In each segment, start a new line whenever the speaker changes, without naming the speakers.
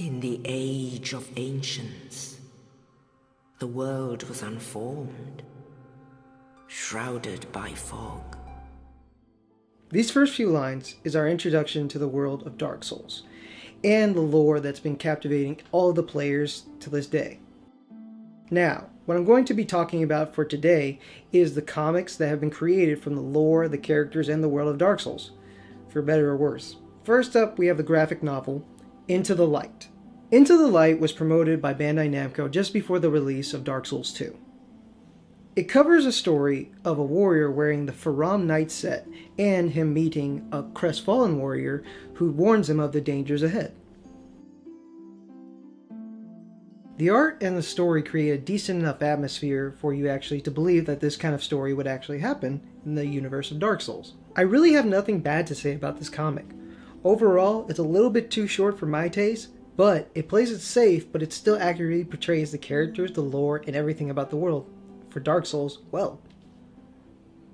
In the age of ancients, the world was unformed, shrouded by fog.
These first few lines is our introduction to the world of Dark Souls, and the lore that's been captivating all of the players to this day. Now, what I'm going to be talking about for today is the comics that have been created from the lore, the characters, and the world of Dark Souls, for better or worse. First up, we have the graphic novel, Into the Light. Into the Light was promoted by Bandai Namco just before the release of Dark Souls 2. It covers a story of a warrior wearing the Faram Knight set and him meeting a crestfallen warrior who warns him of the dangers ahead. The art and the story create a decent enough atmosphere for you actually to believe that this kind of story would actually happen in the universe of Dark Souls. I really have nothing bad to say about this comic. Overall, it's a little bit too short for my taste, but it plays it safe, but it still accurately portrays the characters, the lore, and everything about the world for Dark Souls well.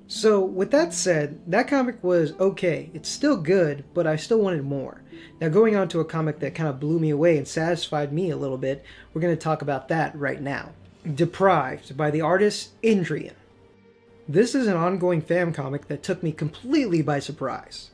So with that said, that comic was okay. It's still good, but I still wanted more. Now going on to a comic that kind of blew me away and satisfied me a little bit, we're going to talk about that right now. Deprived by the artist Indrian. This is an ongoing fan comic that took me completely by surprise.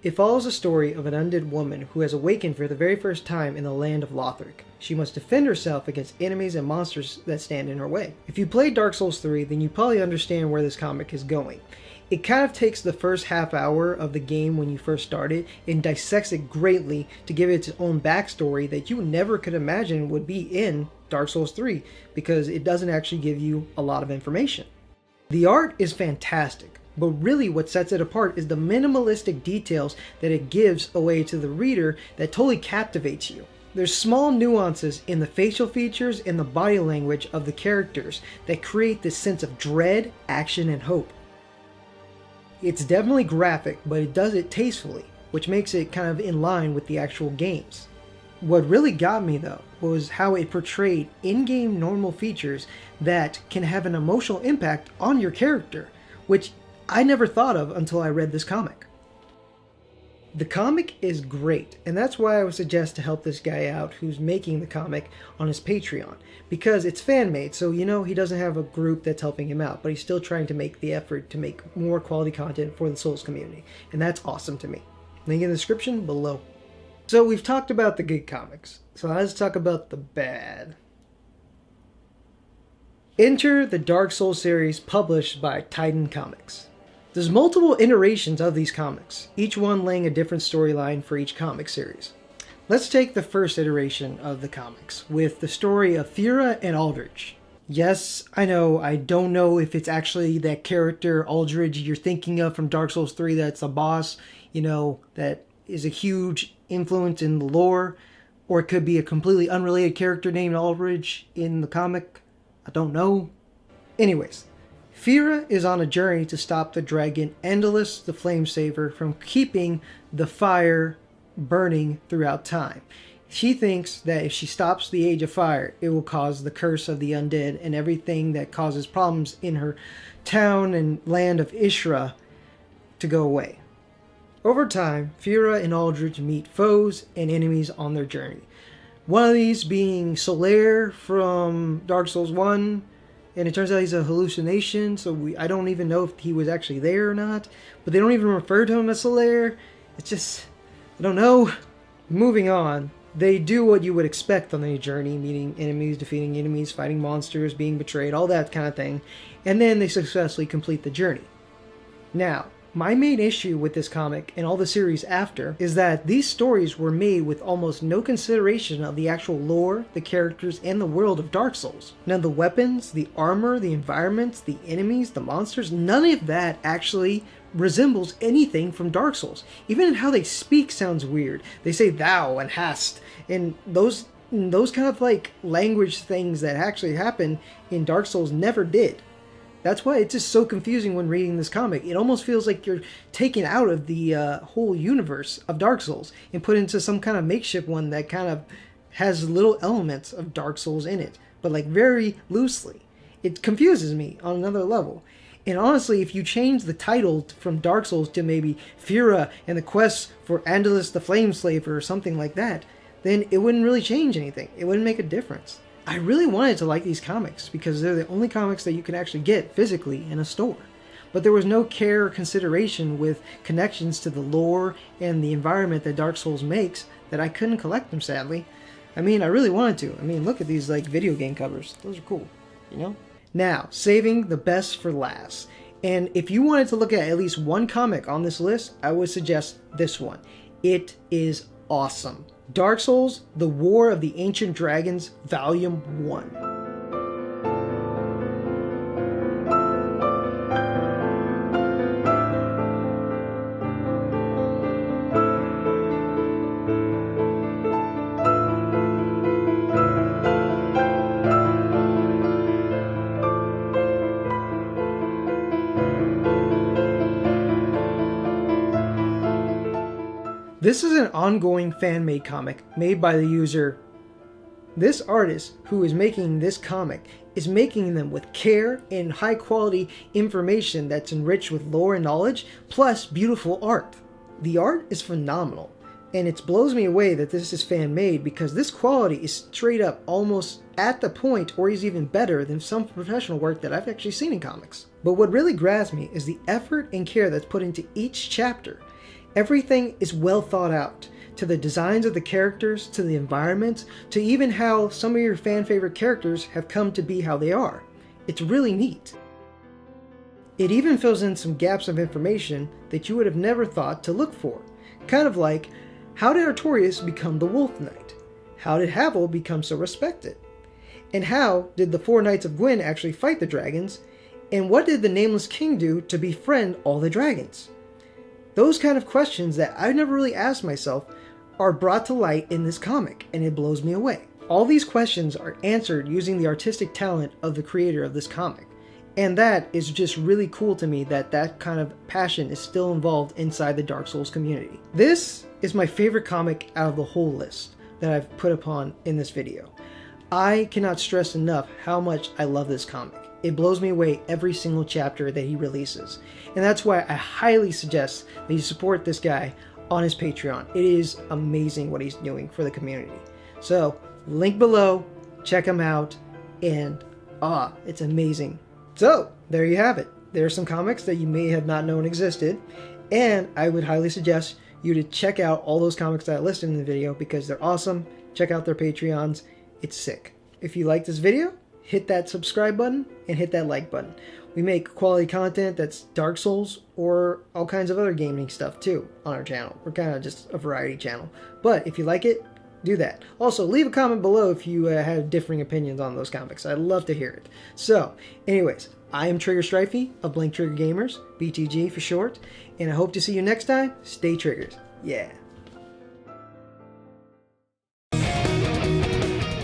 It follows a story of an undead woman who has awakened for the very first time in the land of Lothric. She must defend herself against enemies and monsters that stand in her way. If you played Dark Souls 3, then you probably understand where this comic is going. It kind of takes the first half hour of the game when you first start it and dissects it greatly to give it its own backstory that you never could imagine would be in Dark Souls 3 because it doesn't actually give you a lot of information. The art is fantastic. But really what sets it apart is the minimalistic details that it gives away to the reader that totally captivates you. There's small nuances in the facial features and the body language of the characters that create this sense of dread, action, and hope. It's definitely graphic, but it does it tastefully, which makes it kind of in line with the actual games. What really got me though was how it portrayed in-game normal features that can have an emotional impact on your character, which I never thought of until I read this comic. The comic is great, and that's why I would suggest to help this guy out who's making the comic on his Patreon, because it's fan-made, so he doesn't have a group that's helping him out, but he's still trying to make the effort to make more quality content for the Souls community, and that's awesome to me. Link in the description below. So we've talked about the good comics, so let's talk about the bad. Enter the Dark Souls series published by Titan Comics. There's multiple iterations of these comics, each one laying a different storyline for each comic series. Let's take the first iteration of the comics, with the story of Fira and Aldrich. Yes, I know, I don't know if it's actually that character Aldrich you're thinking of from Dark Souls 3 that's a boss, that is a huge influence in the lore, or it could be a completely unrelated character named Aldrich in the comic. I don't know. Anyways. Fira is on a journey to stop the dragon Endless the Flamesaver from keeping the fire burning throughout time. She thinks that if she stops the Age of Fire, it will cause the curse of the undead and everything that causes problems in her town and land of Ishra to go away. Over time, Fira and Aldrich meet foes and enemies on their journey. One of these being Solaire from Dark Souls 1, and it turns out he's a hallucination, so I don't even know if he was actually there or not. But they don't even refer to him as Solaire. It's just, I don't know. Moving on, they do what you would expect on a journey, meeting enemies, defeating enemies, fighting monsters, being betrayed, all that kind of thing. And then they successfully complete the journey. Now, my main issue with this comic and all the series after is that these stories were made with almost no consideration of the actual lore, the characters, and the world of Dark Souls. Now the weapons, the armor, the environments, the enemies, the monsters, none of that actually resembles anything from Dark Souls. Even how they speak sounds weird. They say thou and hast, and those kind of like language things that actually happen in Dark Souls never did. That's why it's just so confusing when reading this comic. It almost feels like you're taken out of the whole universe of Dark Souls and put into some kind of makeshift one that kind of has little elements of Dark Souls in it, but like very loosely. It confuses me on another level. And honestly, if you change the title from Dark Souls to maybe Fira and the quest for Andalus the Flameslaver or something like that, then it wouldn't really change anything. It wouldn't make a difference. I really wanted to like these comics because they're the only comics that you can actually get physically in a store. But there was no care or consideration with connections to the lore and the environment that Dark Souls makes that I couldn't collect them, sadly. I mean, I really wanted to. I mean, look at these like video game covers. Those are cool, you know? Now, saving the best for last. And if you wanted to look at least one comic on this list, I would suggest this one. It is awesome. Dark Souls: The War of the Ancient Dragons, Volume 1. This is an ongoing fan-made comic made by the user. This artist who is making this comic is making them with care and high-quality information that's enriched with lore and knowledge, plus beautiful art. The art is phenomenal, and it blows me away that this is fan-made because this quality is straight up almost at the point or is even better than some professional work that I've actually seen in comics. But what really grabs me is the effort and care that's put into each chapter. Everything is well thought out, to the designs of the characters, to the environments, to even how some of your fan favorite characters have come to be how they are. It's really neat. It even fills in some gaps of information that you would have never thought to look for. Kind of like, how did Artorias become the Wolf Knight? How did Havel become so respected? And how did the 4 Knights of Gwyn actually fight the dragons? And what did the Nameless King do to befriend all the dragons? Those kind of questions that I've never really asked myself are brought to light in this comic, and it blows me away. All these questions are answered using the artistic talent of the creator of this comic. And that is just really cool to me that that kind of passion is still involved inside the Dark Souls community. This is my favorite comic out of the whole list that I've put upon in this video. I cannot stress enough how much I love this comic. It blows me away every single chapter that he releases. And that's why I highly suggest that you support this guy on his Patreon. It is amazing what he's doing for the community. So, link below, check him out, and it's amazing. So, there you have it. There are some comics that you may have not known existed, and I would highly suggest you to check out all those comics that I listed in the video because they're awesome. Check out their Patreons. It's sick. If you like this video, hit that subscribe button and hit that like button. We make quality content that's Dark Souls or all kinds of other gaming stuff too on our channel. We're kind of just a variety channel. But if you like it, do that. Also, leave a comment below if you have differing opinions on those comics. I'd love to hear it. So, anyways, I am Trigger Strifey of Blank Trigger Gamers, BTG for short, and I hope to see you next time. Stay triggered. Yeah.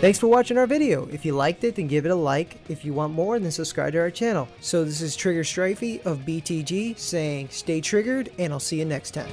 Thanks for watching our video. If you liked it, then give it a like. If you want more, then subscribe to our channel. So this is Trigger Strifey of BTG saying stay triggered, and I'll see you next time.